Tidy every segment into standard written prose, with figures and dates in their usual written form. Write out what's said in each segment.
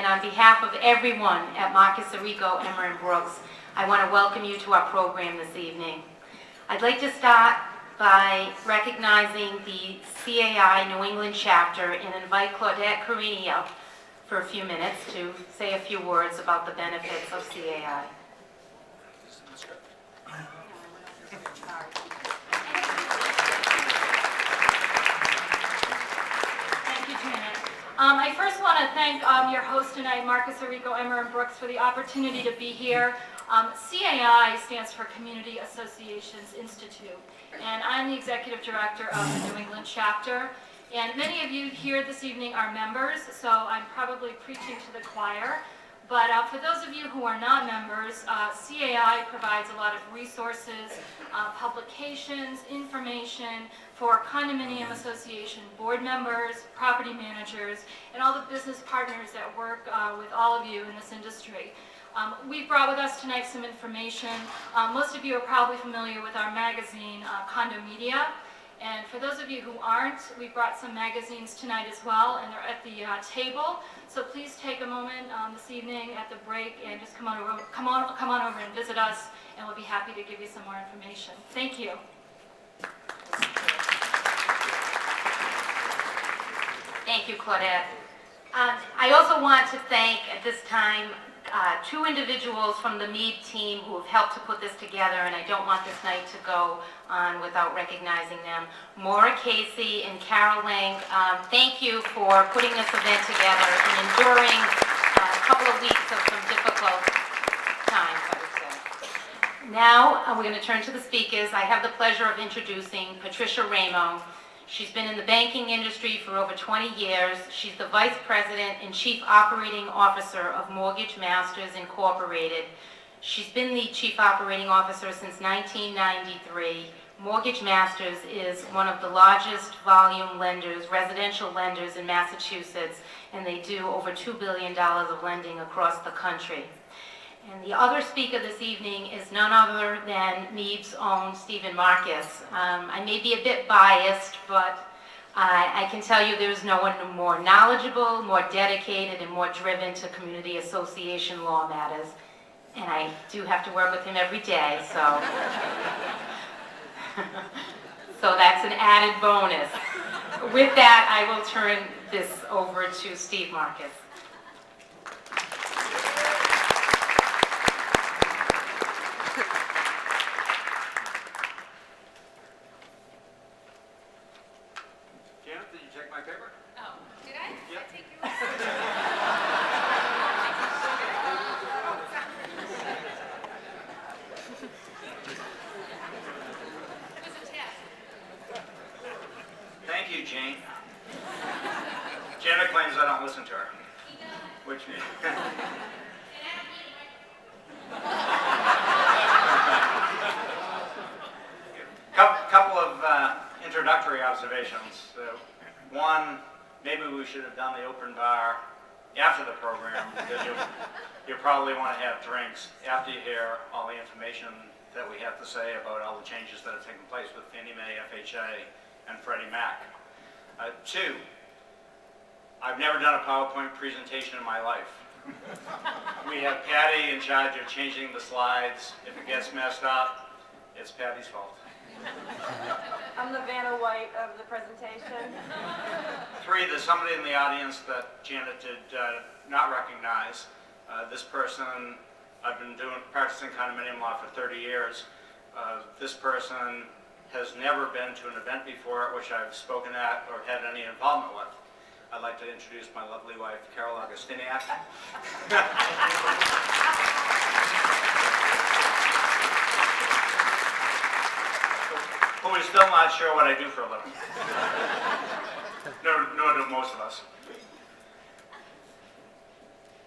and on behalf of everyone at Marcus Arrigo, Emmer & Brooks, I want to welcome you to our program this evening. I'd like to start by recognizing the CAI New England chapter and invite Claudette Carini up for a few minutes to say a few words about the benefits of CAI. Thank you, Janet. I first want to thank your host tonight, Marcus Arrigo, Emmer & Brooks, for the opportunity to be here. CAI stands for Community Associations Institute, and I'm the executive director of the New England chapter. And many of you here this evening are members, so I'm probably preaching to the choir. But for those of you who are not members, CAI provides a lot of resources, publications, information for condominium association board members, property managers, and all the business partners that work with all of you in this industry. We've brought with us tonight some information. Most of you are probably familiar with our magazine, Condomedia. And for those of you who aren't, we brought some magazines tonight as well, and they're at the table. So please take a moment this evening at the break and just come on over and visit us, and we'll be happy to give you some more information. Thank you. Thank you, Claudette. I also want to thank at this time two individuals from the Mead team who have helped to put this together, and I don't want this night to go on without recognizing them. Maura Casey and Carol Lang, thank you for putting this event together and enduring a couple of weeks of some difficult times, I would say. Now, we're going to turn to the speakers. I have the pleasure of introducing Patricia Raymo. She's been in the banking industry for over 20 years. She's the Vice President and Chief Operating Officer of Mortgage Masters Incorporated. She's been the Chief Operating Officer since 1993. Mortgage Masters is one of the largest volume lenders, residential lenders in Massachusetts, and they do over $2 billion of lending across the country. And the other speaker this evening is none other than Mead's own Stephen Marcus. I may be a bit biased, but I can tell you there's no one more knowledgeable, more dedicated, and more driven to community association law matters. And I do have to work with him every day, so so that's an added bonus. With that, I will turn this over to Steve Marcus. Janet claims I don't listen to her. Which couple of introductory observations. One, maybe we should have done the open bar after the program, because you probably want to have drinks after you hear all the information that we have to say about all the changes that have taken place with Fannie Mae, FHA, and Freddie Mac. Two, I've never done a PowerPoint presentation in my life. We have Patty in charge of changing the slides. If it gets messed up, it's Patty's fault. I'm the Vanna White of the presentation. Three, there's somebody in the audience that Janet did not recognize. This person, I've been practicing condominium law for 30 years. This person has never been to an event before at which I've spoken at or had any involvement with. I'd like to introduce my lovely wife, Carol Augustiniak. Who is still not sure what I do for a living. Nor do most of us.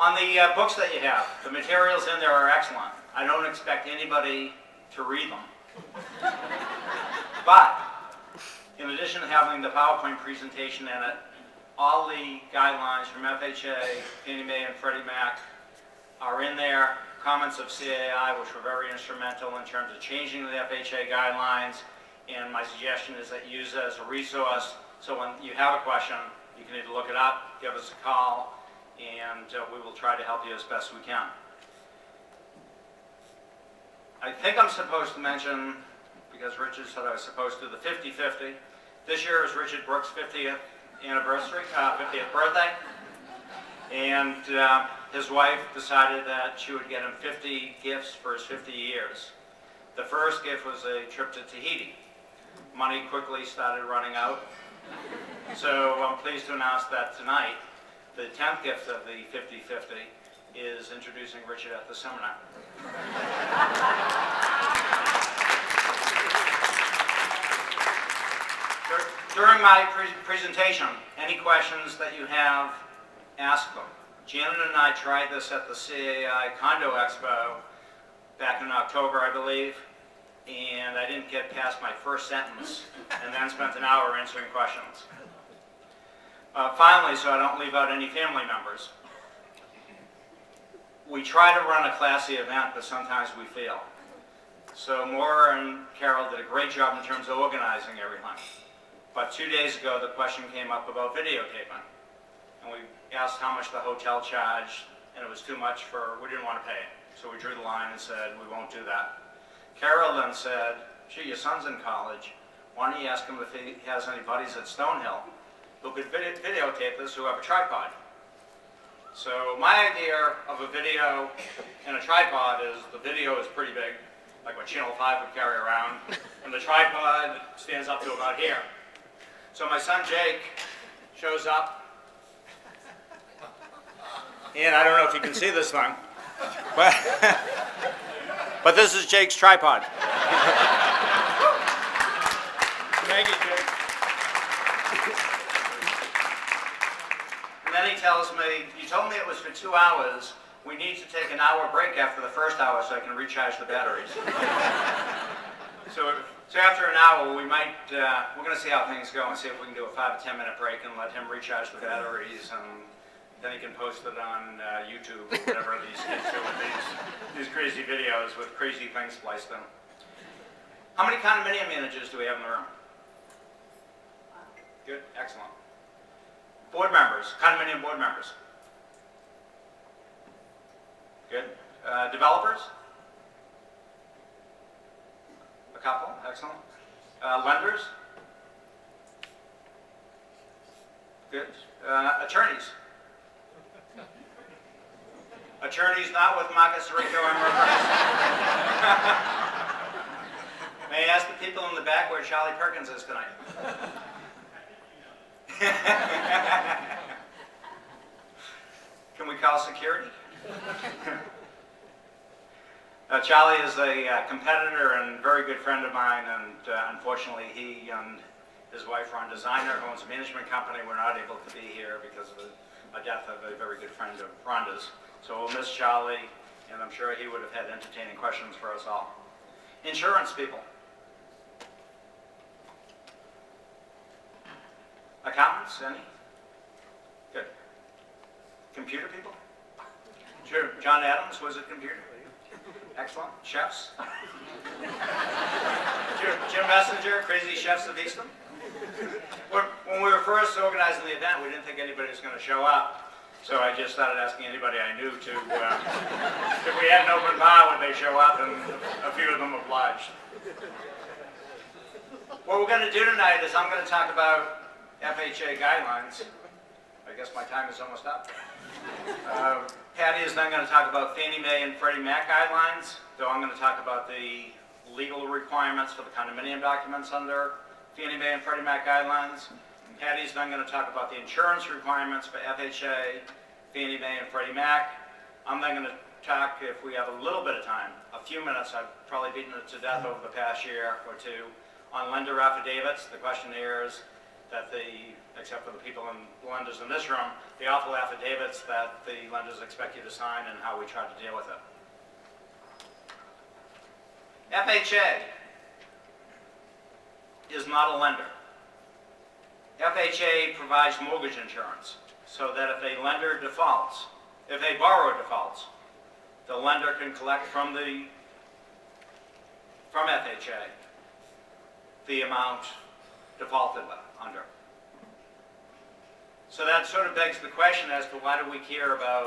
On the books that you have, the materials in there are excellent. I don't expect anybody to read them. But, in addition to having the PowerPoint presentation in it, all the guidelines from FHA, Fannie Mae, and Freddie Mac are in there. Comments of CAI, which were very instrumental in terms of changing the FHA guidelines. And my suggestion is that you use it as a resource, so when you have a question, you can either look it up, give us a call, and we will try to help you as best we can. I think I'm supposed to mention, because Richard said I was supposed to, the 50-50. This year is Richard Brooks' 50th anniversary, 50th birthday, and his wife decided that she would get him 50 gifts for his 50 years. The first gift was a trip to Tahiti. Money quickly started running out, so I'm pleased to announce that tonight, the 10th gift of the 50-50 is introducing Richard at the seminar. During my presentation, any questions that you have, ask them. Janet and I tried this at the CAI Condo Expo back in October, I believe, and I didn't get past my first sentence and then spent an hour answering questions. Finally, so I don't leave out any family members, we try to run a classy event, but sometimes we fail. So Maura and Carol did a great job in terms of organizing everything. But 2 days ago, the question came up about videotaping. And we asked how much the hotel charged, and it was too much we didn't want to pay it. So we drew the line and said, we won't do that. Carol then said, gee, your son's in college. Why don't you ask him if he has any buddies at Stonehill who could videotape this, who have a tripod? So my idea of a video and a tripod is the video is pretty big, like what Channel 5 would carry around, and the tripod stands up to about here. So my son Jake shows up, and I don't know if you can see this thing, but this is Jake's tripod. Thank you, Jake. And then he tells me, you told me it was for 2 hours. We need to take an hour break after the first hour so I can recharge the batteries. So after an hour, we're going to see how things go and see if we can do a 5 to 10 minute break and let him recharge the batteries, and then he can post it on YouTube or whatever these kids do with these crazy videos with crazy things spliced in. How many condominium managers do we have in the room? Good, excellent. Board members, condominium board members. Good. Developers? A couple, excellent. Lenders? Good. Attorneys? Attorneys not with Marcus Rico and May I ask the people in the back where Charlie Perkins is tonight? Can we call security? Charlie is a competitor and very good friend of mine, and unfortunately he and his wife Ron Designer, who owns a management company, were not able to be here because of a death of a very good friend of Rhonda's. So we'll miss Charlie, and I'm sure he would have had entertaining questions for us all. Insurance people. Accountants, any? Good. Computer people? Sure. John Adams was at computer. Excellent. Chefs? Jim Messenger, Crazy Chefs of Easton? When we were first organizing the event, we didn't think anybody was going to show up. So I just started asking anybody I knew to, if we had an open bar, would they show up, and a few of them obliged. What we're going to do tonight is I'm going to talk about FHA guidelines. I guess my time is almost up. Patty is then going to talk about Fannie Mae and Freddie Mac guidelines, though I'm going to talk about the legal requirements for the condominium documents under Fannie Mae and Freddie Mac guidelines. Patty's then going to talk about the insurance requirements for FHA, Fannie Mae, and Freddie Mac. I'm then going to talk, if we have a little bit of time, a few minutes, I've probably beaten it to death over the past year or two, on lender affidavits, the questionnaires that except for the people and lenders in this room, the awful affidavits that the lenders expect you to sign and how we try to deal with it. FHA is not a lender. FHA provides mortgage insurance so that if a lender defaults, if a borrower defaults, the lender can collect from FHA the amount defaulted under. So that sort of begs the question as to why do we care about